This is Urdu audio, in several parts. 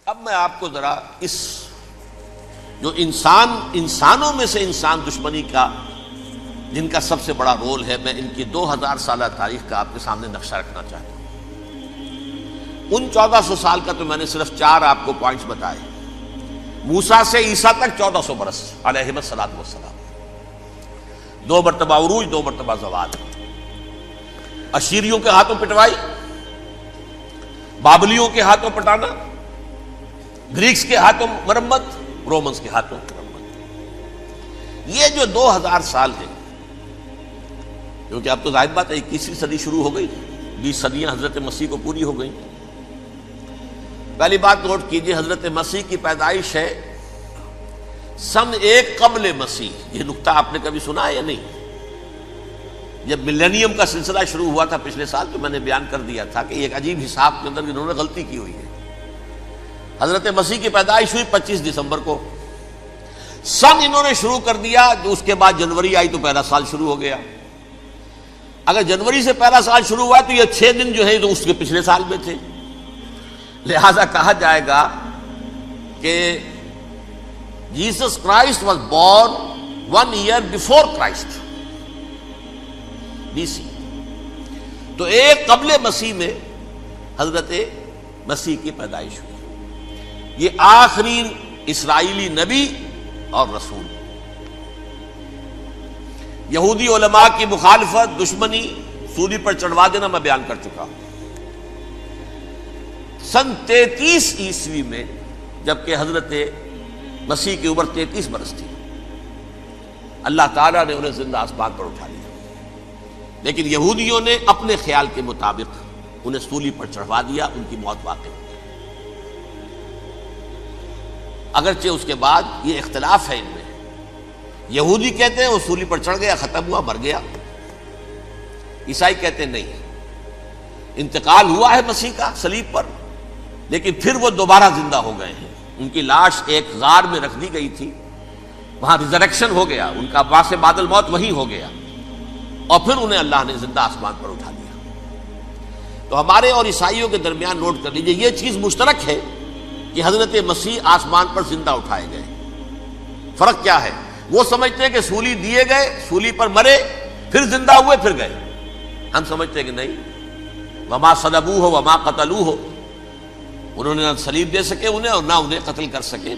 اب میں آپ کو ذرا اس جو انسانوں میں سے انسان دشمنی کا جن کا سب سے بڑا رول ہے، میں ان کی 2000 سالہ تاریخ کا آپ کے سامنے نقشہ رکھنا چاہتا ہوں۔ ان 1400 سال کا تو میں نے صرف 4 آپ کو پوائنٹس بتائے۔ موسیٰ سے عیسیٰ تک 1400 برس علیہ الصلوۃ والسلام، 2 مرتبہ عروج، 2 مرتبہ زوال، اشیریوں کے ہاتھوں پٹوائی، بابلیوں کے ہاتھوں پٹانا، گریکس کے ہاتھوں مرمت، رومنز کے ہاتھوں مرمت۔ یہ جو 2000 سال ہیں، کیونکہ اب تو ظاہر بات ہے 21ویں صدی شروع ہو گئی، 20 صدیاں حضرت مسیح کو پوری ہو گئی۔ پہلی بات نوٹ کیجئے، حضرت مسیح کی پیدائش ہے سن 1 قبل مسیح۔ یہ نقطہ آپ نے کبھی سنا ہے یا نہیں؟ جب ملینیم کا سلسلہ شروع ہوا تھا پچھلے سال، تو میں نے بیان کر دیا تھا کہ ایک عجیب حساب کے اندر انہوں نے غلطی کی ہوئی ہے۔ حضرت مسیح کی پیدائش ہوئی 25 دسمبر کو، سن انہوں نے شروع کر دیا، جو اس کے بعد جنوری آئی تو پہلا سال شروع ہو گیا۔ اگر جنوری سے پہلا سال شروع ہوا تو یہ 6 دن جو ہے تو اس کے پچھلے سال میں تھے، لہذا کہا جائے گا کہ Jesus Christ was born 1 year before Christ, BC۔ تو 1 قبل مسیح میں حضرت مسیح کی پیدائش ہوئی۔ یہ آخری اسرائیلی نبی اور رسول۔ یہودی علماء کی مخالفت، دشمنی، سولی پر چڑھوا دینا میں بیان کر چکا ہوں۔ سن 33 عیسوی میں، جبکہ حضرت مسیح کی عمر 33 برس تھی، اللہ تعالیٰ نے انہیں زندہ آسمان پر اٹھا لیا، لیکن یہودیوں نے اپنے خیال کے مطابق انہیں سولی پر چڑھوا دیا، ان کی موت واقع ہو گئی۔ اگرچہ اس کے بعد یہ اختلاف ہے ان میں، یہودی کہتے ہیں وہ سولی پر چڑھ گیا، ختم ہوا، مر گیا۔ عیسائی کہتے ہیں نہیں، انتقال ہوا ہے مسیح کا صلیب پر، لیکن پھر وہ دوبارہ زندہ ہو گئے ہیں۔ ان کی لاش ایک غار میں رکھ دی گئی تھی، وہاں ریزریکشن ہو گیا، ان کا باعث بعد الموت وہی ہو گیا، اور پھر انہیں اللہ نے زندہ آسمان پر اٹھا دیا۔ تو ہمارے اور عیسائیوں کے درمیان نوٹ کر لیجئے، یہ چیز مشترک ہے کہ حضرت مسیح آسمان پر زندہ اٹھائے گئے۔ فرق کیا ہے؟ وہ سمجھتے ہیں کہ سولی دیے گئے، سولی پر مرے، پھر زندہ ہوئے، پھر گئے۔ ہم سمجھتے ہیں کہ نہیں، وما صلبوہ وما قتلوہ، انہوں نے نہ صلیب دے سکے انہیں اور نہ انہیں قتل کر سکے،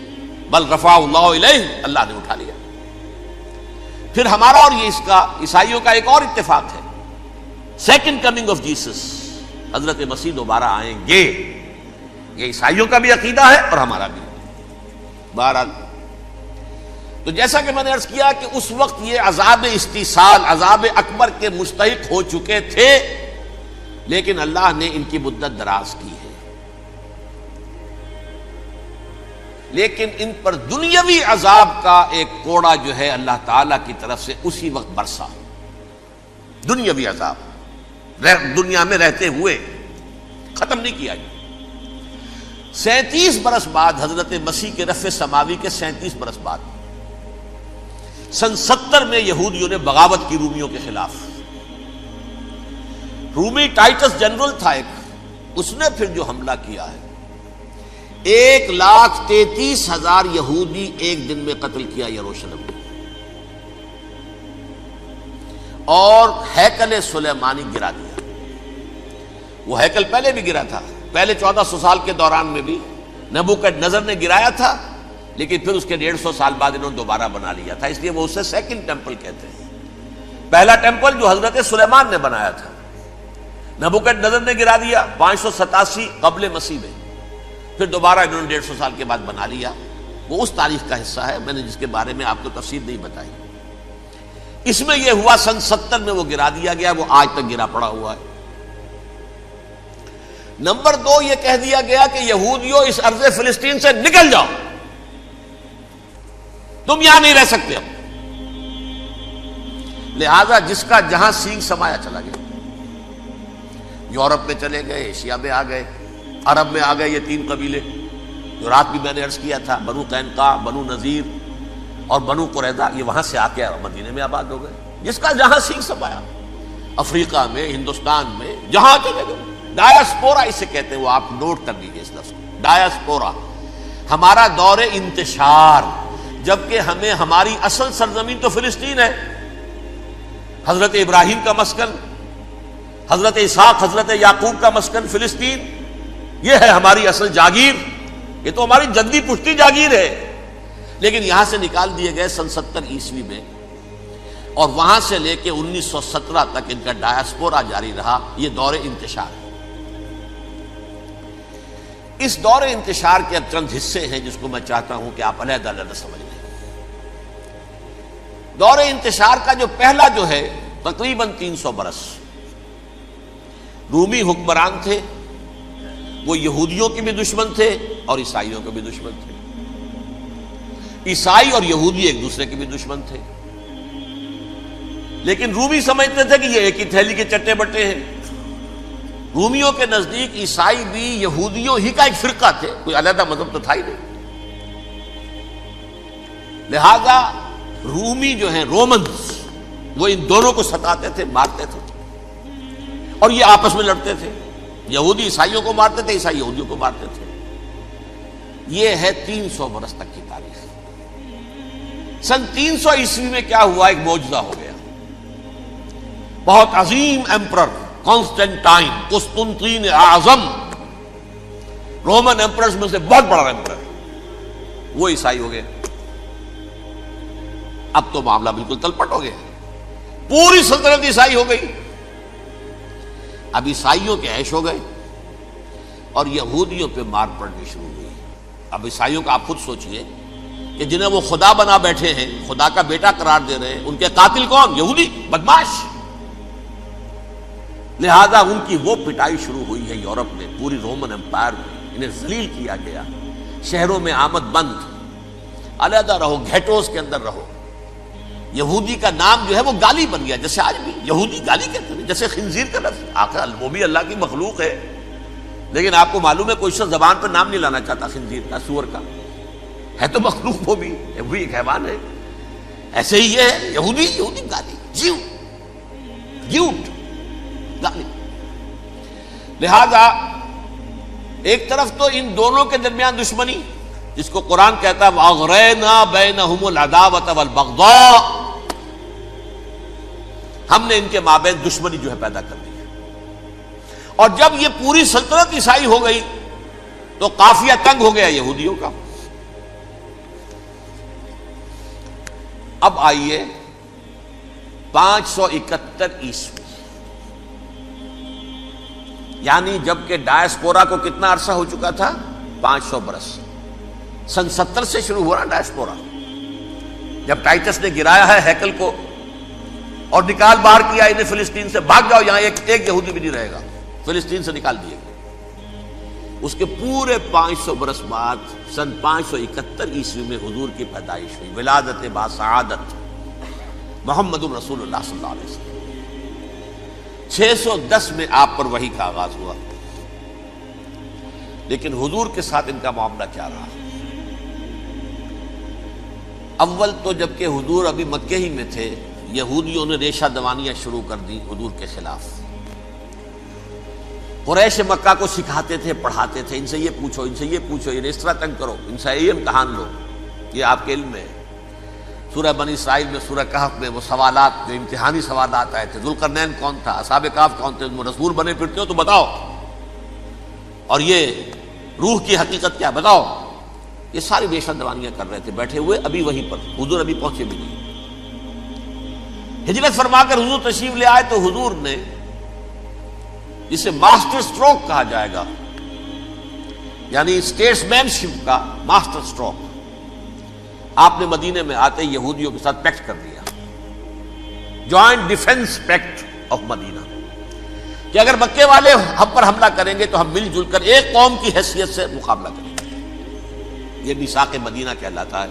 بل رفعہ اللہ الیہ، اللہ نے اٹھا لیا۔ پھر ہمارا اور یہ اس کا عیسائیوں کا ایک اور اتفاق ہے، سیکنڈ کمنگ آف جیسس، حضرت مسیح دوبارہ آئیں گے۔ یہ عیسائیوں کا بھی عقیدہ ہے اور ہمارا بھی۔ بہرحال تو جیسا کہ میں نے عرض کیا کہ اس وقت یہ عذاب استیصال، عذاب اکبر کے مستحق ہو چکے تھے، لیکن اللہ نے ان کی مدت دراز کی ہے، لیکن ان پر دنیاوی عذاب کا ایک کوڑا جو ہے اللہ تعالی کی طرف سے اسی وقت برسا۔ دنیاوی عذاب دنیا میں رہتے ہوئے ختم نہیں کیا۔ 37 برس بعد، حضرت مسیح کے رفع سماوی کے 37 برس بعد، سن 70 میں یہودیوں نے بغاوت کی رومیوں کے خلاف۔ رومی ٹائٹس جنرل تھا ایک، اس نے پھر جو حملہ کیا ہے، 1,33,000 یہودی ایک دن میں قتل کیا یروشلم میں، اور ہیکل سلیمانی گرا دیا۔ وہ ہیکل پہلے بھی گرا تھا، پہلے 1400 سال کے دوران میں بھی نبوکڈنیزر نے گرایا تھا، لیکن پھر اس کے 150 سال بعد انہوں نے دوبارہ بنا لیا تھا، اس لیے وہ اسے سیکنڈ ٹیمپل کہتے ہیں۔ پہلا ٹیمپل جو حضرت سلیمان نے بنایا تھا، نبوکڈنیزر نے گرا دیا 587 قبل مسیح میں، پھر دوبارہ انہوں نے 150 سال کے بعد بنا لیا۔ وہ اس تاریخ کا حصہ ہے، میں نے جس کے بارے میں آپ کو تفصیل نہیں بتائی۔ اس میں یہ ہوا سن 70 میں وہ گرا دیا گیا، وہ آج تک گرا پڑا ہوا ہے۔ نمبر 2، یہ کہہ دیا گیا کہ یہودیوں اس ارض فلسطین سے نکل جاؤ، تم یہاں نہیں رہ سکتے اب۔ لہذا جس کا جہاں سینگ سمایا چلا گیا، یورپ میں چلے گئے، ایشیا میں آ گئے، عرب میں آ گئے، یہ 3 قبیلے جو رات بھی میں نے عرض کیا تھا، بنو قینقاع، بنو نذیر اور بنو قریظہ، یہ وہاں سے آ کے مدینے میں آباد ہو گئے۔ جس کا جہاں سینگ سمایا، افریقہ میں، ہندوستان میں، جہاں چلے گئے، ڈایاسپورا اسے کہتے ہیں، وہ آپ نوٹ کر لیجیے اس لفظ کو، ڈایاسپورا، ہمارا دور انتشار، جبکہ ہمیں ہماری اصل سرزمین تو فلسطین ہے، حضرت ابراہیم کا مسکن، حضرت اسحاق حضرت یعقوب کا مسکن فلسطین، یہ ہے ہماری اصل جاگیر، یہ تو ہماری جدی پشتی جاگیر ہے، لیکن یہاں سے نکال دیے گئے سن 70 عیسوی میں، اور وہاں سے لے کے 1917 تک ان کا ڈایاسپورا جاری رہا۔ یہ دور انتشار ہے۔ اس دور انتشار کے اب چند حصے ہیں جس کو میں چاہتا ہوں کہ آپ علیحدہ علیحدہ سمجھ لیں۔ دور انتشار کا جو پہلا جو ہے تقریباً 300 برس، رومی حکمران تھے، وہ یہودیوں کے بھی دشمن تھے اور عیسائیوں کے بھی دشمن تھے، عیسائی اور یہودی ایک دوسرے کے بھی دشمن تھے، لیکن رومی سمجھتے تھے کہ یہ ایک ہی تھیلی کے چٹے بٹے ہیں۔ رومیوں کے نزدیک عیسائی بھی یہودیوں ہی کا ایک فرقہ تھے، کوئی علیحدہ مذہب تو تھا ہی نہیں، لہذا رومی جو ہیں رومنز وہ ان دونوں کو ستاتے تھے، مارتے تھے، اور یہ آپس میں لڑتے تھے، یہودی عیسائیوں کو مارتے تھے، عیسائی یہودیوں کو مارتے تھے۔ یہ ہے 300 برس تک کی تاریخ۔ سن 300 عیسوی میں کیا ہوا؟ ایک معجزہ ہو گیا۔ بہت عظیم ایمپرر کانسٹینٹائن، قسطنطین اعظم، رومن ایمپررز میں سے بہت بڑا ایمپرر، وہ عیسائی ہو گئے۔ اب تو معاملہ بالکل تلپٹ ہو گیا، پوری سلطنت عیسائی ہو گئی۔ اب عیسائیوں کے عیش ہو گئے اور یہودیوں پہ مار پڑنی شروع ہوئی۔ اب عیسائیوں کا آپ خود سوچئے کہ جنہیں وہ خدا بنا بیٹھے ہیں، خدا کا بیٹا قرار دے رہے ہیں، ان کے قاتل کون؟ یہودی بدماش۔ لہذا ان کی وہ پٹائی شروع ہوئی ہے یورپ میں، پوری رومن امپائر میں انہیں ذلیل کیا گیا، شہروں میں آمد بند، علیحدہ رہو، گھیٹوز کے اندر رہو۔ یہودی کا نام جو ہے وہ گالی بن گیا، جیسے آج بھی یہودی گالی کہتے ہیں، جیسے خنزیر کا لفظ، آخر وہ بھی اللہ کی مخلوق ہے، لیکن آپ کو معلوم ہے کوئی شخص زبان پر نام نہیں لانا چاہتا خنزیر کا، سور کا، ہے تو مخلوق، وہ بھی ایک حیوان ہے۔ ایسے ہی یہ ہے یہودی گالی، جیوٹ گالی۔ لہذا ایک طرف تو ان دونوں کے درمیان دشمنی، جس کو قرآن کہتا ہے وَأَغْرَيْنَا بَيْنَهُمُ الْعَدَاوَةَ وَالْبَغْضَاءَ، ہم نے ان کے مابین دشمنی جو ہے پیدا کر دی ہے۔ اور جب یہ پوری سلطنت عیسائی ہو گئی تو قافیہ تنگ ہو گیا یہودیوں کا۔ اب آئیے 571 عیسوی، یعنی جبکہ ڈایاسپورا کو کتنا عرصہ ہو چکا تھا؟ 500 برس۔ سن 70 سے شروع ہوا نا ڈایاسپورا، جب ٹائٹس نے گرایا ہے ہیکل کو اور نکال باہر کیا انہیں فلسطین سے، بھاگ جاؤ یہاں ایک یہودی بھی نہیں رہے گا، فلسطین سے نکال دیے گئے۔ اس کے پورے 500 برس بعد سن 571 عیسوی میں حضور کی پیدائش ہوئی، ولادت باسعادت محمد رسول اللہ صلی اللہ علیہ وسلم۔ 610 میں آپ پر وحی کا آغاز ہوا، لیکن حضور کے ساتھ ان کا معاملہ کیا رہا؟ اول تو جبکہ حضور ابھی مکے ہی میں تھے، یہودیوں نے ریشہ دوانیاں شروع کر دی حضور کے خلاف۔ قریش مکہ کو سکھاتے تھے، پڑھاتے تھے، ان سے یہ پوچھو، ان سے یہ پوچھو، انہیں اس طرح تنگ کرو، ان سے یہ امتحان لو، یہ آپ کے علم میں ہے۔ سورہ بنی اسرائیل میں، سورہ کہف میں وہ سوالات، جو امتحانی سوالات آئے تھے، ذوالقرنین کون تھا، اصحاب کہف کون تھے، تم رسول بنے پھرتے ہو تو بتاؤ، اور یہ روح کی حقیقت کیا بتاؤ، یہ ساری ریشہ دوانیاں کر رہے تھے بیٹھے ہوئے، ابھی وہیں پر حضور ابھی پہنچے بھی نہیں۔ ہجرت فرما کر حضور تشریف لے آئے تو حضور نے، جسے ماسٹر سٹروک کہا جائے گا، یعنی اسٹیٹس مین شپ کا ماسٹر سٹروک، آپ نے مدینے میں آتے یہودیوں کے ساتھ پیکٹ کر دیا، جوائنٹ ڈیفنس پیکٹ آف مدینہ، کہ اگر مکے والے ہم پر حملہ کریں گے تو ہم مل جل کر ایک قوم کی حیثیت سے مقابلہ کریں گے۔ یہ میثاق مدینہ کہلاتا ہے،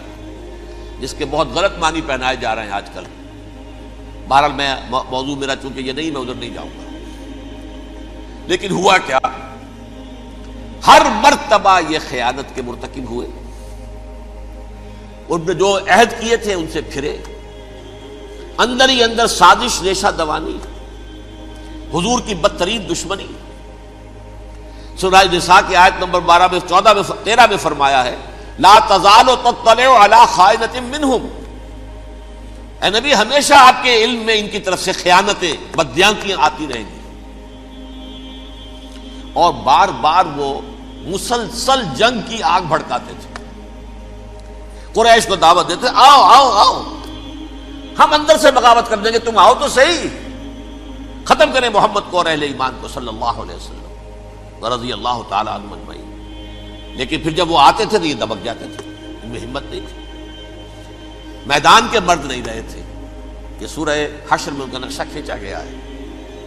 جس کے بہت غلط معنی پہنائے جا رہے ہیں آج کل۔ بہرحال میں موضوع میرا چونکہ یہ نہیں، میں ادھر نہیں جاؤں گا، لیکن ہوا کیا؟ ہر مرتبہ یہ خیانت کے مرتکب ہوئے، ان نے جو عہد کیے تھے ان سے پھرے، اندر ہی اندر سازش، ریشہ دوانی، حضور کی بدترین دشمنی۔ سورہ نساء کی آیت نمبر 12 میں 14 میں 13 میں فرمایا ہے لا تزال تطلع علی خائنۃ منہم، اے نبی ہمیشہ آپ کے علم میں ان کی طرف سے خیانتیں، بددیانتیاں آتی رہیں گی. اور بار بار وہ مسلسل جنگ کی آگ بھڑکاتے تھے. قریش کو دعوت دیتے، آؤ آؤ آؤ ہم اندر سے بغاوت کر دیں گے، تم آؤ تو صحیح، ختم کریں محمد کو اور اہل ایمان کو صلی اللہ علیہ وسلم رضی اللہ تعالی عنہم اجمعین. لیکن پھر جب وہ آتے تھے تو یہ دبک جاتے تھے، ان میں ہمت نہیں تھی، میدان کے مرد نہیں رہے تھے. یہ سورہ حشر میں ان کا نقشہ کھینچا گیا ہے.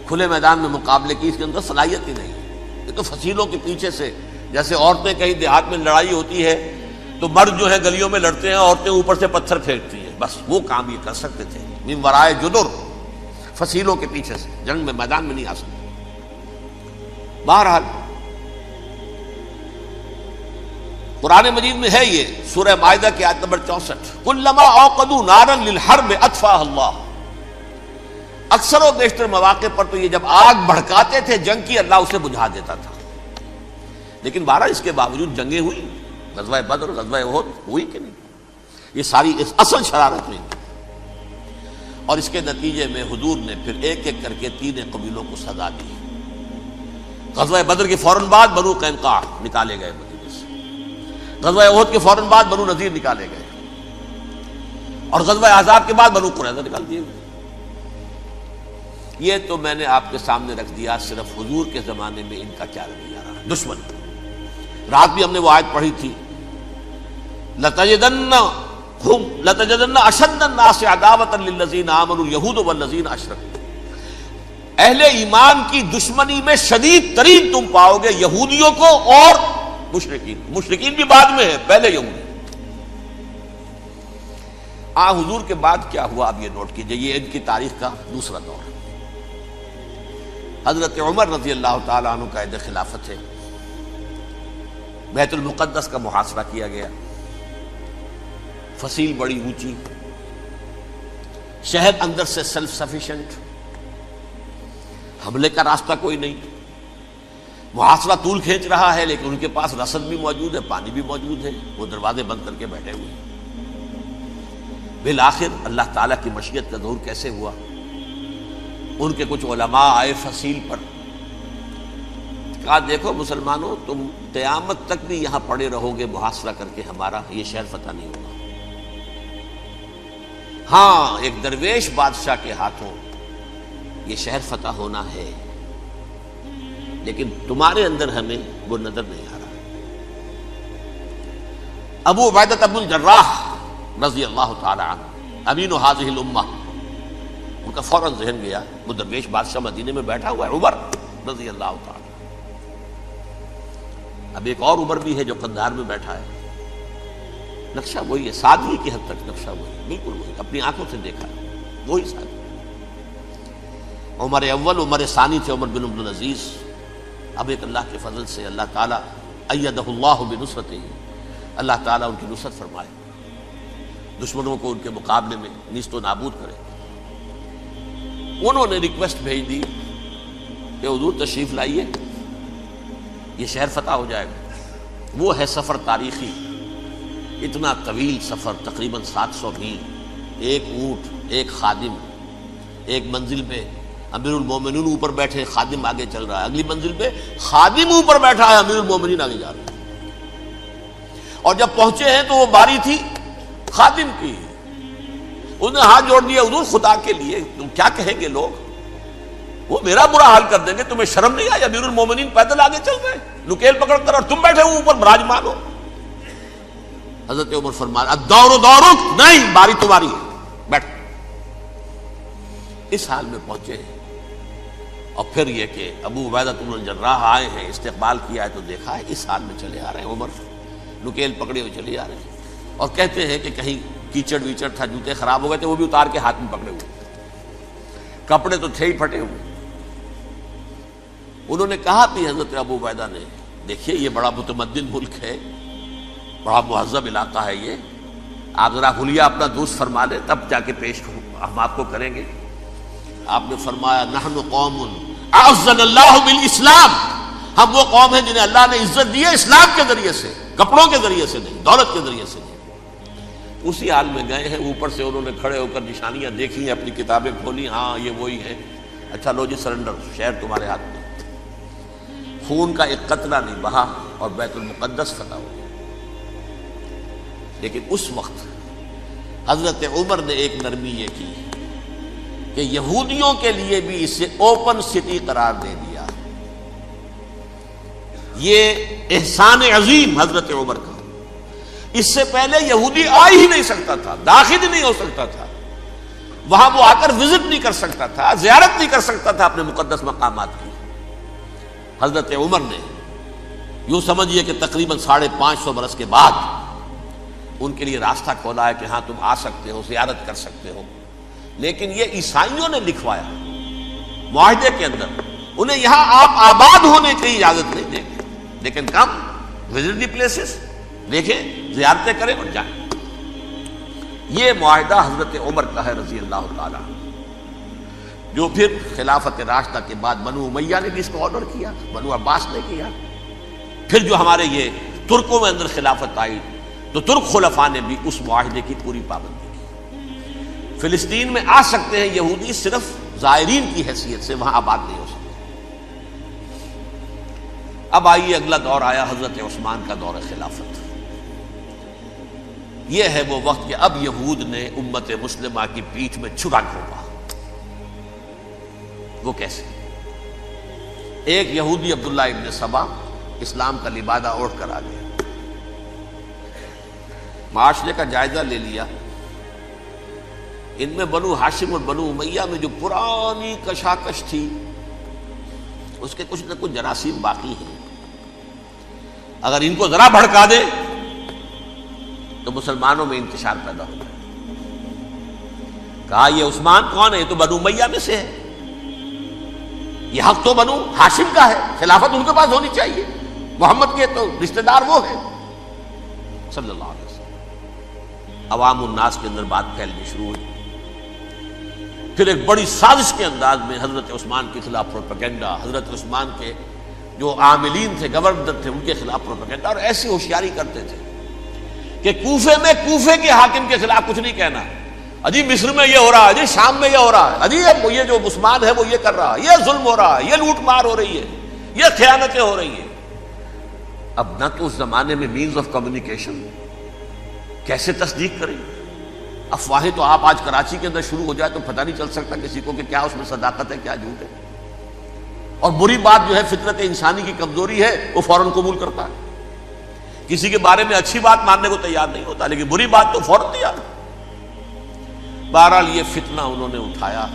کھلے میدان میں مقابلے کی اس کے اندر صلاحیت ہی نہیں ہے. یہ تو فصیلوں کے پیچھے سے، جیسے عورتیں کہیں دیہات میں لڑائی ہوتی ہے تو مرد جو ہے گلیوں میں لڑتے ہیں، عورتیں اوپر سے پتھر پھینکتی ہیں، بس وہ کام یہ کر سکتے تھے. من ورائے جدر، فصیلوں کے پیچھے سے، جنگ میں میدان میں نہیں آ سکتے. بہرحال قرآن مجید میں ہے یہ سورہ مائدہ کی آیت نمبر 64، کلما اوقدوا نارا للحرب اطفاها اللہ. اکثر و بیشتر مواقع پر تو یہ جب آگ بھڑکاتے تھے جنگ کی، اللہ اسے بجھا دیتا تھا. لیکن بہرحال اس کے باوجود جنگیں ہوئی، غزوہ بدر، غزوہ احد ہوئی کہ نہیں؟ یہ ساری اس اصل شرارت ہوئی. اور اس کے نتیجے میں حضور نے پھر ایک ایک کر کے 3 قبیلوں کو سزا دی. غزوہ بدر کے فوراً بعد بنو قینقاع نکالے گئے مدینے سے، غزوہ احد کے فوراً بعد بنو نذیر نکالے گئے، اور غزوہ احزاب کے بعد بنو قریظہ نکال دیے گئے. یہ تو میں نے آپ کے سامنے رکھ دیا صرف حضور کے زمانے میں ان کا کیا رویہ رہا. دشمن، رات بھی ہم نے وہ آیت پڑھی تھی، لَتَجِدَنَّ أَشَدَّ النَّاسِ عَدَاوَةً لِلَّذِينَ آمَنُوا الْيَهُودُ وَالَّذِينَ أَشْرَكُوا. اہل ایمان کی دشمنی میں شدید ترین تم پاؤ گے یہودیوں کو اور مشرکین بھی بعد میں ہے، پہلے یہودی. حضور کے بعد کیا ہوا اب یہ نوٹ کیجئے، یہ ان کی تاریخ کا دوسرا دور. حضرت عمر رضی اللہ تعالی عنہ کا عہد خلافت ہے. بیت المقدس کا محاصرہ کیا گیا، فصیل بڑی اونچی، شہر اندر سے سیلف سفیشینٹ، حملے کا راستہ کوئی نہیں. محاصرہ طول کھینچ رہا ہے لیکن ان کے پاس رسد بھی موجود ہے، پانی بھی موجود ہے، وہ دروازے بند کر کے بیٹھے ہوئے ہیں. بالآخر اللہ تعالیٰ کی مشیت کا ظہور کیسے ہوا؟ ان کے کچھ علماء آئے فصیل پر، کہا دیکھو مسلمانوں، تم قیامت تک بھی یہاں پڑے رہو گے محاصرہ کر کے، ہمارا یہ شہر فتح نہیں ہوگا. ہاں ایک درویش بادشاہ کے ہاتھوں یہ شہر فتح ہونا ہے، لیکن تمہارے اندر ہمیں وہ نظر نہیں آ رہا. ابو عبیدہ بن الجراح رضی اللہ تعالی عنہ، امین هذه الامہ، ان کا فوراً ذہن گیا وہ درویش بادشاہ مدینے میں بیٹھا ہوا ہے، عمر رضی اللہ تعالی. اب ایک اور عمر بھی ہے جو قندھار میں بیٹھا ہے. نقشہ وہی ہے، سادگی کی حد تک نقشہ وہی ہے، بالکل وہی، اپنی آنکھوں سے دیکھا ہے، وہی سادگی. عمر اول، عمر ثانی تھے عمر بن عبد العزیز. اب ایک اللہ کے فضل سے اللہ تعالیٰ ایدہ اللہ بنصرتہ، اللہ تعالیٰ ان کی نصرت فرمائے، دشمنوں کو ان کے مقابلے میں نیست و نابود کرے. انہوں نے ریکویسٹ بھیج دی کہ حضور تشریف لائیے، یہ شہر فتح ہو جائے گا. وہ ہے سفر تاریخی، اتنا طویل سفر، تقریباً 700 میل، ایک اونٹ، ایک خادم، ایک منزل پہ امیر المومنین اوپر بیٹھے، خادم آگے چل رہا ہے، اگلی منزل پہ خادم اوپر بیٹھا ہے، امیر المومنین آگے جا رہے ہیں. اور جب پہنچے ہیں تو وہ باری تھی خادم کی. انہوں نے ہاتھ جوڑ دیا، حضور خدا کے لیے تم کیا کہیں گے لوگ، وہ میرا برا حال کر دیں گے، تمہیں شرم نہیں آئی؟ امیر المومنین پیدل آگے چل رہے ہیں نکیل پکڑ کر، اور تم بیٹھے ہو اوپر براجمان ہو. حضرت عمر فرمایا الدور دورک، نہیں باری تمہاری ہے، بیٹھ. اس حال میں پہنچے ہیں. اور پھر یہ کہ ابو عبیدہ بن الجراح آئے ہیں، استقبال کیا ہے تو دیکھا ہے اس حال میں چلے آ رہے ہیں. عمر نکیل پکڑے ہوئے چلے آ رہے ہیں، اور کہتے ہیں کہ کہیں کیچڑ ویچڑ تھا، جوتے خراب ہو گئے تھے، وہ بھی اتار کے ہاتھ میں پکڑے ہوئے، کپڑے تو تھے ہی پھٹے ہوئے. انہوں نے کہا بھی حضرت ابو عبیدہ نے، دیکھیے یہ بڑا متمدن ملک ہے، بڑا مہذب علاقہ ہے، یہ آپ ذرا حلیہ اپنا درست فرما لیں تب جا کے پیش ہم آپ کو کریں گے. آپ نے فرمایا نحن قوم اعزنا اللہ بالاسلام، ہم وہ قوم ہیں جنہیں اللہ نے عزت دی ہے اسلام کے ذریعے سے. کپڑوں کے ذریعے سے نہیں، دولت کے ذریعے سے نہیں۔ اسی حال میں گئے ہیں، اوپر سے انہوں نے کھڑے ہو کر نشانیاں دیکھی ہیں، اپنی کتابیں کھولی، ہاں یہ وہی ہے، اچھا لو جی سرنڈر، شہر تمہارے ہاتھ میں۔ خون کا ایک قطرہ نہیں بہا اور بیت المقدس فتح ہو گیا۔ لیکن اس وقت حضرت عمر نے ایک نرمی یہ کی کہ یہودیوں کے لیے بھی اسے اوپن سٹی قرار دے دیا۔ یہ احسان عظیم حضرت عمر کا۔ اس سے پہلے یہودی آ ہی نہیں سکتا تھا، داخل ہی نہیں ہو سکتا تھا، وہاں وہ آ کر وزٹ نہیں کر سکتا تھا، زیارت نہیں کر سکتا تھا اپنے مقدس مقامات کی۔ حضرت عمر نے یوں سمجھیے کہ تقریباً 550 برس کے بعد ان کے لیے راستہ کھولا ہے کہ ہاں تم آ سکتے ہو، زیارت کر سکتے ہو۔ لیکن یہ عیسائیوں نے لکھوایا معاہدے کے اندر، انہیں یہاں آپ آباد ہونے کی اجازت نہیں دیں گے، لیکن کم وزٹ دی پلیسز، دیکھیں زیارتیں کریں اور جائیں۔ یہ معاہدہ حضرت عمر کا ہے رضی اللہ تعالیٰ، جو پھر خلافت راشدہ کے بعد بنو امیہ نے بھی اس کو آرڈر کیا، بنو عباس نے کیا۔ پھر جو ہمارے یہ ترکوں میں اندر خلافت آئی تو ترک خلفاء نے بھی اس معاہدے کی پوری پابندی کی۔ فلسطین میں آ سکتے ہیں یہودی، صرف زائرین کی حیثیت سے، وہاں آباد نہیں ہو سکتے۔ اب آئیے اگلا دور آیا حضرت عثمان کا دور خلافت۔ یہ ہے وہ وقت کہ اب یہود نے امت مسلمہ کی پیٹھ میں چھرا گھونپا۔ وہ کیسے؟ ایک یہودی عبداللہ ابن سبا اسلام کا لبادہ اوڑھ کر آ گیا، معاشرے کا جائزہ لے لیا۔ ان میں بنو ہاشم اور بنو امیہ میں جو پرانی کشاکش تھی اس کے کچھ نہ کچھ جراثیم باقی ہیں، اگر ان کو ذرا بھڑکا دے تو مسلمانوں میں انتشار پیدا ہو جائے۔ کہا یہ عثمان کون ہے؟ یہ تو بنو امیہ میں سے ہے، یہ حق تو بنو ہاشم کا ہے، خلافت ان کے پاس ہونی چاہیے، محمد کے تو رشتہ دار وہ ہیں صلی اللہ علیہ وسلم۔ عوام الناس کے اندر بات پھیلنی شروع ہوئی۔ پھر ایک بڑی سازش کے انداز میں حضرت عثمان کے خلاف پروپیگنڈا، حضرت عثمان کے جو عاملین تھے، گورنر تھے، ان کے خلاف پروپیگنڈا، اور ایسی ہوشیاری کرتے تھے کہ کوفے میں کوفے کے حاکم کے خلاف کچھ نہیں کہنا، اجی مصر میں یہ ہو رہا ہے، اجی شام میں یہ ہو رہا ہے، اجی یہ جو عثمان ہے وہ یہ کر رہا ہے، یہ ظلم ہو رہا ہے، یہ لوٹ مار ہو رہی ہے، یہ خیانتیں ہو رہی ہیں۔ اب نہ تو اس زمانے میں مینز آف کمیونیکیشن، کیسے تصدیق کریں؟ افواہیں تو آپ آج کراچی کے اندر شروع ہو جائے تو پتہ نہیں چل سکتا کسی کو کہ کیا اس میں صداقت ہے، کیا جھوٹ ہے۔ اور بری بات جو ہے فطرت انسانی کی کمزوری ہے، وہ فوراً قبول کرتا ہے، کسی کے بارے میں اچھی بات ماننے کو تیار نہیں ہوتا، لیکن بری بات تو فوراً تیار۔ بہرحال یہ فتنہ انہوں نے اٹھایا،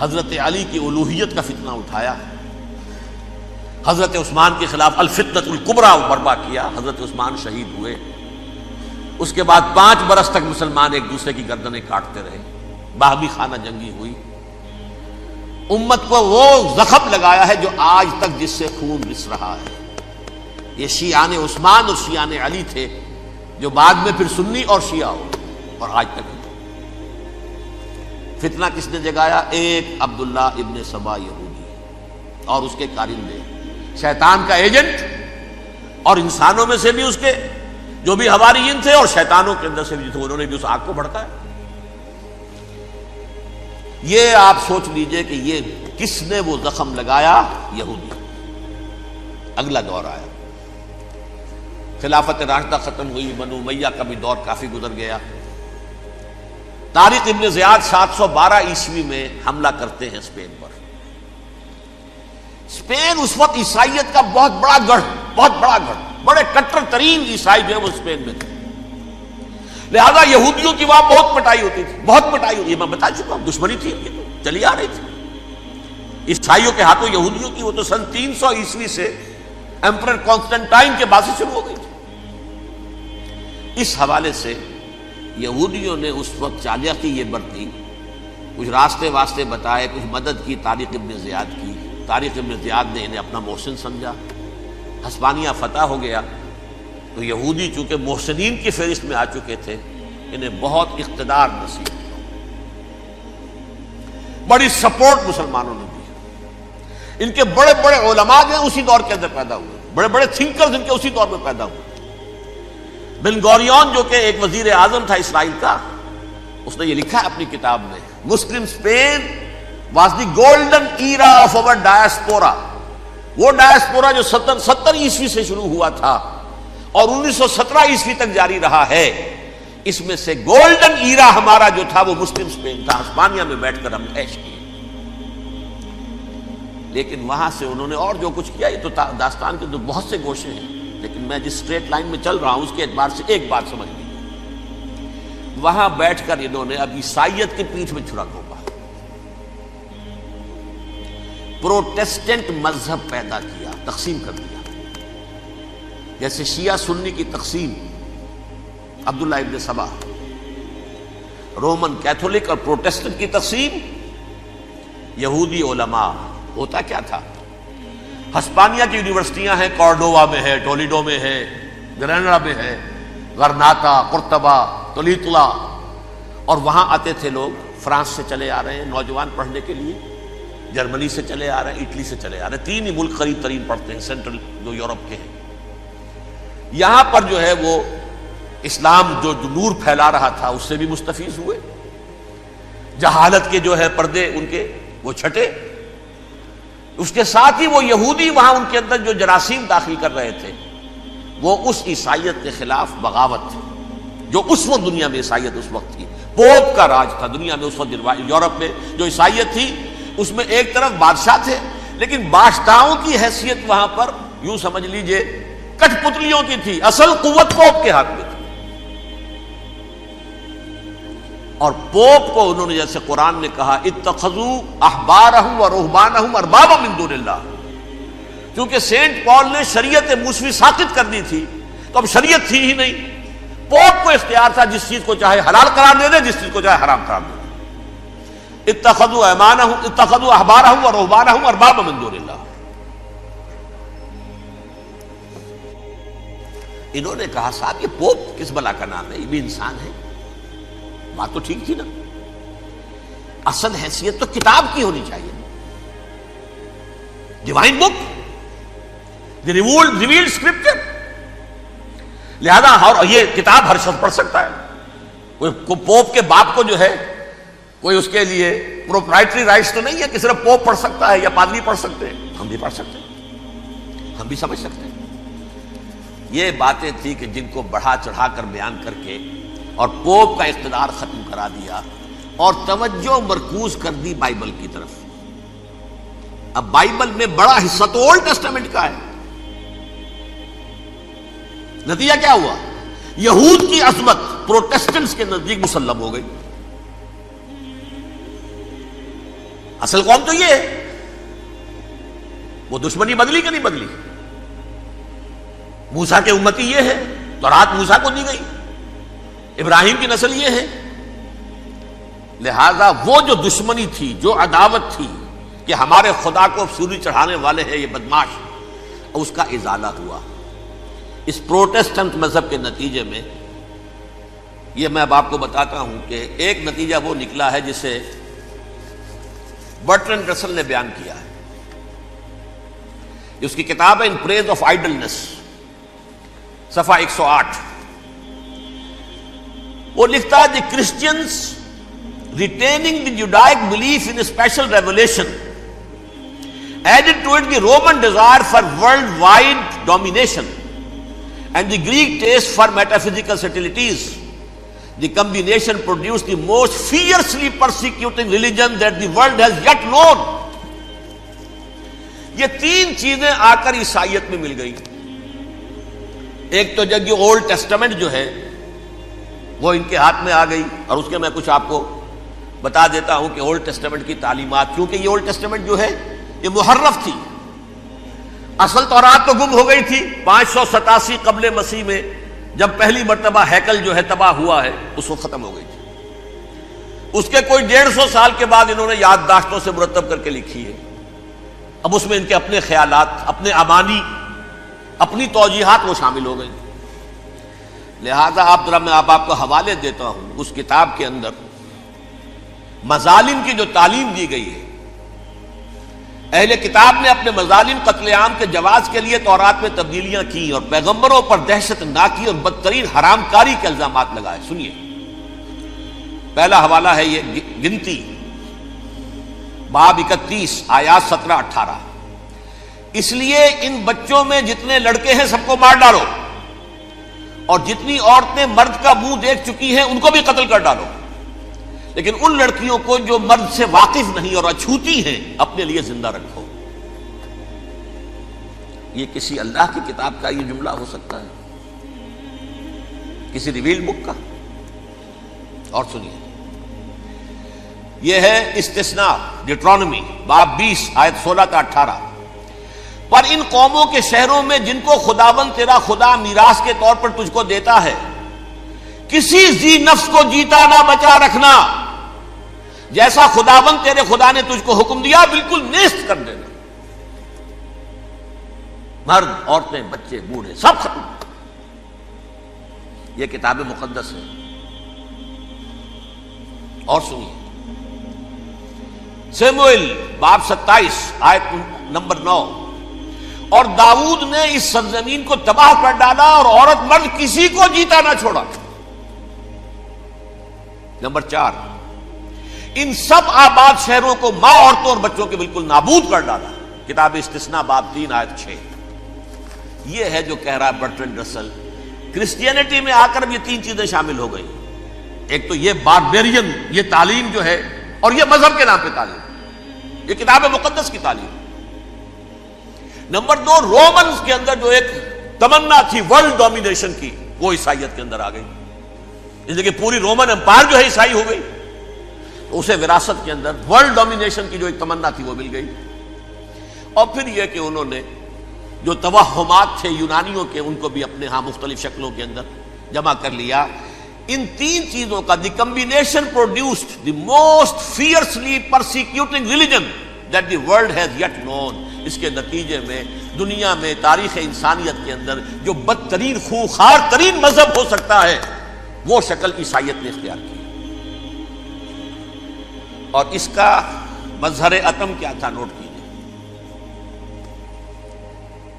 حضرت علی کی الوہیت کا فتنہ اٹھایا، حضرت عثمان کے خلاف الفتنۃ الکبریٰ برپا کیا، حضرت عثمان شہید ہوئے۔ اس کے بعد 5 برس تک مسلمان ایک دوسرے کی گردنیں کاٹتے رہے، باہمی خانہ جنگی ہوئی۔ امت کو وہ زخم لگایا ہے جو آج تک جس سے خون رس رہا ہے۔ یہ شیعان عثمان اور شیعان علی تھے جو بعد میں پھر سنی اور شیعہ ہو، اور آج تک فتنہ کس نے جگایا؟ ایک عبداللہ ابن سبا یہودی اور اس کے کارندے، شیطان کا ایجنٹ، اور انسانوں میں سے بھی اس کے جو بھی حواریین تھے اور شیطانوں کے اندر سے بھی تھے، انہوں نے بھی اس آگ کو بھڑکایا۔ یہ آپ سوچ لیجئے کہ یہ کس نے وہ زخم لگایا؟ یہودی۔ اگلا دور آیا، خلافت راشدہ ختم ہوئی، بنو امیہ کا بھی دور کافی گزر گیا۔ طارق ابن زیاد 712 عیسوی میں حملہ کرتے ہیں اسپین پر۔ اسپین اس وقت عیسائیت کا بہت بڑا گڑھ، بڑے کٹر ترین عیسائی جو ہے وہ اسپین میں تھے، لہذا یہودیوں کی وہاں بہت پٹائی ہوتی تھی، یہ میں بتا چکا ہوں، دشمنی تھی ان کی تو چلی آ رہی تھی عیسائیوں کے ہاتھوں یہودیوں کی۔ وہ تو سن 300 عیسوی سے ایمپرر کانسٹنٹائن کے بعد سے شروع ہو گئی تھی۔ اس حوالے سے یہودیوں نے اس وقت چالاکی یہ برتی، کچھ راستے واسطے بتائے، کچھ مدد کی طارق ابن زیاد کی۔ طارق ابن زیاد نے انہیں اپنا محسن سمجھا، ہسپانیہ فتح ہو گیا تو یہودی چونکہ محسنین کی فہرست میں آ چکے تھے، انہیں بہت اقتدار نصیب ہوا، بڑی سپورٹ مسلمانوں نے دی۔ ان کے بڑے بڑے علماء جو ہیں اسی دور کے اندر پیدا ہوئے، بڑے بڑے تھنکرز ان کے اسی دور میں پیدا ہوئے۔ بن گوریون جو کہ ایک وزیر اعظم تھا اسرائیل کا، اس نے یہ لکھا ہے اپنی کتاب میں، Muslim Spain was the golden era of our diaspora. وہ ڈائسپورا جو 70 عیسوی سے شروع ہوا تھا اور 1917 عیسوی تک جاری رہا ہے، اس میں سے گولڈن ایرا ہمارا جو تھا وہ مسلم اسپین تھا. ہسپانیہ میں بیٹھ کر ہم عیش کیے. لیکن وہاں سے انہوں نے اور جو کچھ کیا، یہ تو داستان کے تو بہت سے گوشے ہیں، لیکن میں جس اسٹریٹ لائن میں چل رہا ہوں اس کے اعتبار سے ایک بات سمجھ لی، وہاں بیٹھ کر انہوں نے اب عیسائیت کی پیٹھ میں چھرا گھونپا، پروٹیسٹنٹ مذہب پیدا کیا، تقسیم کر دیا. جیسے شیعہ سنی کی تقسیم، عبداللہ ابن سبا، رومن کیتھولک اور پروٹیسٹنٹ کی تقسیم، یہودی علماء. ہوتا کیا تھا؟ ہسپانیہ کی یونیورسٹیاں ہیں، کارڈووا میں ہے، ٹولیڈو میں ہے، گریناڈا میں ہے، غرناطہ، قرطبہ، تولیتلا، اور وہاں آتے تھے لوگ. فرانس سے چلے آ رہے ہیں نوجوان پڑھنے کے لیے، جرمنی سے چلے آ رہے ہیں، اٹلی سے چلے آ رہے ہیں. 3 ہی ملک قریب ترین پڑھتے ہیں سینٹرل جو یورپ کے ہیں. یہاں پر جو ہے وہ اسلام جو نور پھیلا رہا تھا اس سے بھی مستفیض ہوئے. جہالت کے جو ہے پردے ان کے وہ چھٹے. اس کے ساتھ ہی وہ یہودی وہاں ان کے اندر جو جراثیم داخل کر رہے تھے وہ اس عیسائیت کے خلاف بغاوت تھی جو اس وقت دنیا میں عیسائیت اس وقت تھی. پوپ کا راج تھا دنیا میں اس وقت. یورپ میں جو عیسائیت تھی اس میں ایک طرف بادشاہ تھے، لیکن بادشاہوں کی حیثیت وہاں پر یوں سمجھ لیجئے کٹ پتلیوں کی تھی. اصل قوت پوپ کے ہاتھ میں تھی. اور پوپ کو انہوں نے جیسے قرآن نے کہا اتخذوا احبارهم ورهبانهم اربابا من دون اللہ، کیونکہ سینٹ پال نے شریعت موسوی ساقط کر دی تھی تو اب شریعت تھی ہی نہیں. پوپ کو اختیار تھا جس چیز کو چاہے حلال قرار دے دے، جس چیز کو چاہے حرام قرار دے دے. اتخذوا احبارهم ورهبانهم اربابا من دون اللہ. انہوں نے کہا صاحب یہ پوپ کس بلا کا نام ہے، یہ بھی انسان ہے. بات تو ٹھیک تھی نا، اصل حیثیت تو کتاب کی ہونی چاہیے، ڈیوائن بک، دی ریویلڈ اسکرپچر. لہذا اور یہ کتاب ہر شخص پڑھ سکتا ہے. کوئی پوپ کے باپ کو جو ہے کوئی اس کے لیے پروپرائٹری رائٹس تو نہیں ہے کہ صرف پوپ پڑھ سکتا ہے یا پادری پڑھ سکتے ہیں. ہم بھی پڑھ سکتے ہیں، ہم بھی سمجھ سکتے ہیں. یہ باتیں تھی کہ جن کو بڑھا چڑھا کر بیان کر کے اور پوپ کا اقتدار ختم کرا دیا اور توجہ مرکوز کر دی بائبل کی طرف. اب بائبل میں بڑا حصہ تو اولڈ ٹیسٹامنٹ کا ہے. نتیجہ کیا ہوا؟ یہود کی عظمت پروٹیسٹنٹس کے نزدیک مسلم ہو گئی. اصل قوم تو یہ ہے. وہ دشمنی بدلی کہ نہیں بدلی؟ موسیٰ کے امتی یہ ہے، تورات موسیٰ کو دی گئی، ابراہیم کی نسل یہ ہے. لہذا وہ جو دشمنی تھی، جو عداوت تھی کہ ہمارے خدا کو سولی چڑھانے والے ہیں یہ بدماش، اس کا ازالہ ہوا. اس پروٹیسٹنٹ مذہب کے نتیجے میں یہ میں اب آپ کو بتاتا ہوں کہ ایک نتیجہ وہ نکلا ہے جسے برٹرنڈ رسل نے بیان کیا ہے. اس کی کتاب ہے ان پریز آف آئیڈلنس، صفحہ 108. وہ لکھتا ہے the Christians retaining the Judaic belief in special revelation added to it the Roman desire for worldwide domination and the Greek taste for metaphysical subtleties. The combination produced the most fiercely persecuting religion that the world has yet known. یہ 3 چیزیں آ کر عیسائیت میں مل گئی. ایک تو جب یہ اولڈ ٹیسٹمنٹ جو ہے وہ ان کے ہاتھ میں آ گئی، اور اس کے میں کچھ آپ کو بتا دیتا ہوں کہ اولڈ ٹیسٹمنٹ کی تعلیمات، کیونکہ یہ اولڈ ٹیسٹمنٹ جو ہے یہ محرف تھی. اصل تورات تو گم ہو گئی تھی 587 قبل مسیح میں، جب پہلی مرتبہ ہیکل جو ہے تباہ ہوا ہے، اس وقت ختم ہو گئی تھی. اس کے کوئی 150 سال کے بعد انہوں نے یادداشتوں سے مرتب کر کے لکھی ہے. اب اس میں ان کے اپنے خیالات، اپنے امانی، اپنی توجیحات وہ شامل ہو گئی. لہذا میں آپ کو حوالے دیتا ہوں اس کتاب کے اندر مظالم کی جو تعلیم دی گئی ہے اہل کتاب نے اپنے مظالم قتل عام کے جواز کے لیے تورات میں تبدیلیاں کی اور پیغمبروں پر دہشت ناکی اور بدترین حرام کاری کے الزامات لگائے. سنیے، پہلا حوالہ ہے یہ گنتی باب 31 آیات 17-18. اس لیے ان بچوں میں جتنے لڑکے ہیں سب کو مار ڈالو، اور جتنی عورتیں مرد کا منہ دیکھ چکی ہیں ان کو بھی قتل کر ڈالو، لیکن ان لڑکیوں کو جو مرد سے واقف نہیں اور اچھوتی ہیں اپنے لیے زندہ رکھو. یہ کسی اللہ کی کتاب کا یہ جملہ ہو سکتا ہے؟ کسی ریویل بک کا؟ اور سنیے، یہ ہے استثناء ڈیٹرانومی باب 20 آیت 16-18. پر ان قوموں کے شہروں میں جن کو خداوند تیرا خدا میراث کے طور پر تجھ کو دیتا ہے، کسی ذی نفس کو جیتا نہ بچا رکھنا، جیسا خداوند تیرے خدا نے تجھ کو حکم دیا بالکل نیست کر دینا. مرد، عورتیں، بچے، بوڑھے سب ختم. یہ کتاب مقدس ہے. اور سنیے، سموئیل باب 27 آیت نمبر 9. اور داؤد نے اس سرزمین کو تباہ کر ڈالا اور عورت مرد کسی کو جیتا نہ چھوڑا. نمبر 4، ان سب آباد شہروں کو ماں، عورتوں اور بچوں کے بالکل نابود کر ڈالا. کتاب استثناء باب 3 آیت 6. یہ ہے جو کہہ رہا ہے برٹرنڈ رسل، کرسچینٹی میں آ کر اب یہ تین چیزیں شامل ہو گئی. ایک تو یہ باربیرین یہ تعلیم جو ہے، اور یہ مذہب کے نام پہ تعلیم، یہ کتاب مقدس کی تعلیم. نمبر 2، رومنز کے اندر جو ایک تمنا تھی ورلڈ ڈومینیشن کی، وہ عیسائیت کے اندر آ گئی. اس لیے کہ پوری رومن امپائر جو ہے عیسائی ہو گئی، اسے وراثت کے اندر ورلڈ ڈومینیشن کی جو ایک تمنا تھی وہ مل گئی. اور پھر یہ کہ انہوں نے جو توہمات تھے یونانیوں کے، ان کو بھی اپنے ہاں مختلف شکلوں کے اندر جمع کر لیا. ان تین چیزوں کا the combination produced the most fiercely persecuting religion that the world has yet known. اس کے نتیجے میں دنیا میں تاریخ انسانیت کے اندر جو بدترین خونخوار ترین مذہب ہو سکتا ہے وہ شکل عیسائیت نے اختیار کی. اور اس کا مظہر عتم کیا تھا؟ نوٹ کیجیے،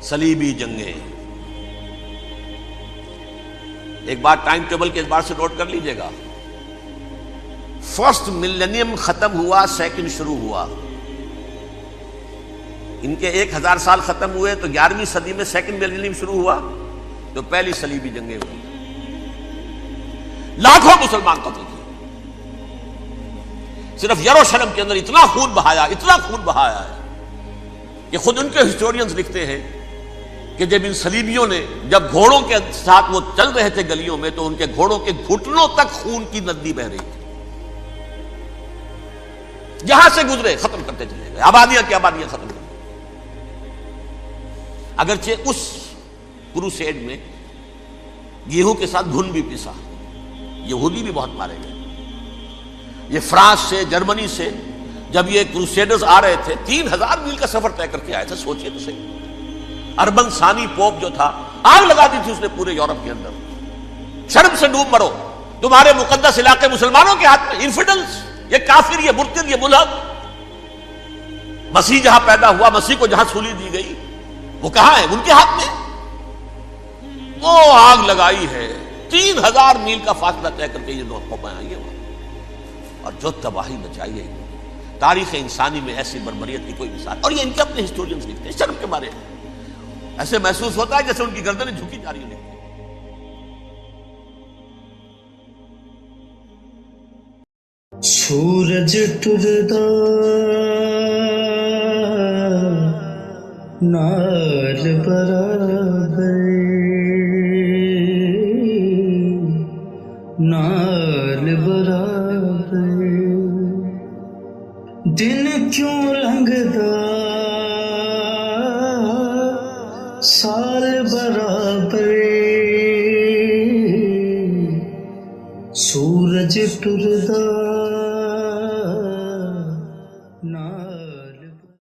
صلیبی جنگیں. ایک بات ٹائم ٹیبل کے اعتبار سے نوٹ کر لیجئے گا. فرسٹ ملینیم ختم ہوا، سیکنڈ شروع ہوا. ان کے 1000 سال ختم ہوئے تو 11ویں صدی میں سیکنڈ ملینیم شروع ہوا، تو پہلی صلیبی جنگیں ہوئی. لاکھوں مسلمان قتل کیے. صرف یروشلم کے اندر اتنا خون بہایا ہے کہ خود ان کے ہسٹورینز لکھتے ہیں کہ جب ان صلیبیوں نے جب گھوڑوں کے ساتھ وہ چل رہے تھے گلیوں میں، تو ان کے گھوڑوں کے گھٹنوں تک خون کی ندی بہ رہی تھی. جہاں سے گزرے ختم کرتے چلے گئے، آبادیاں کی آبادیاں ختم کر. اگرچہ اس کروسیڈ میں گیہوں کے ساتھ گھن بھی پیسا، یہودی بھی بہت مارے گئے. یہ فرانس سے، جرمنی سے جب یہ کروسیڈرز آ رہے تھے، 3000 میل کا سفر طے کر کے آئے تھے. سوچئے تو صحیح. اربن ثانی پوپ جو تھا، آگ لگا دی تھی اس نے پورے یورپ کے اندر. شرم سے ڈوب مرو، تمہارے مقدس علاقے مسلمانوں کے ہاتھ میں. انفیڈلز، یہ کافر، یہ مرتد، یہ ملحد. مسیح جہاں پیدا ہوا، مسیح کو جہاں سولی دی گئی، وہ کہاں ہے؟ ان کے ہاتھ میں. وہ آگ لگائی ہے، 3000 میل کا فاصلہ طے کر کے یہ قوم آئی ہے. اور جو تباہی مچائی ہے تاریخ انسانی میں، ایسی بربریت کی کوئی مثال. اور یہ ان کے اپنے ہسٹورینز لکھتے ہیں. شرم کے مارے ایسے محسوس ہوتا ہے جیسے ان کی گردنیں جھکی جا رہی ہیں. سورج ٹردا نال برابر، نال برابر، دن کیوں لنگدا سال برابر، سورج ٹردا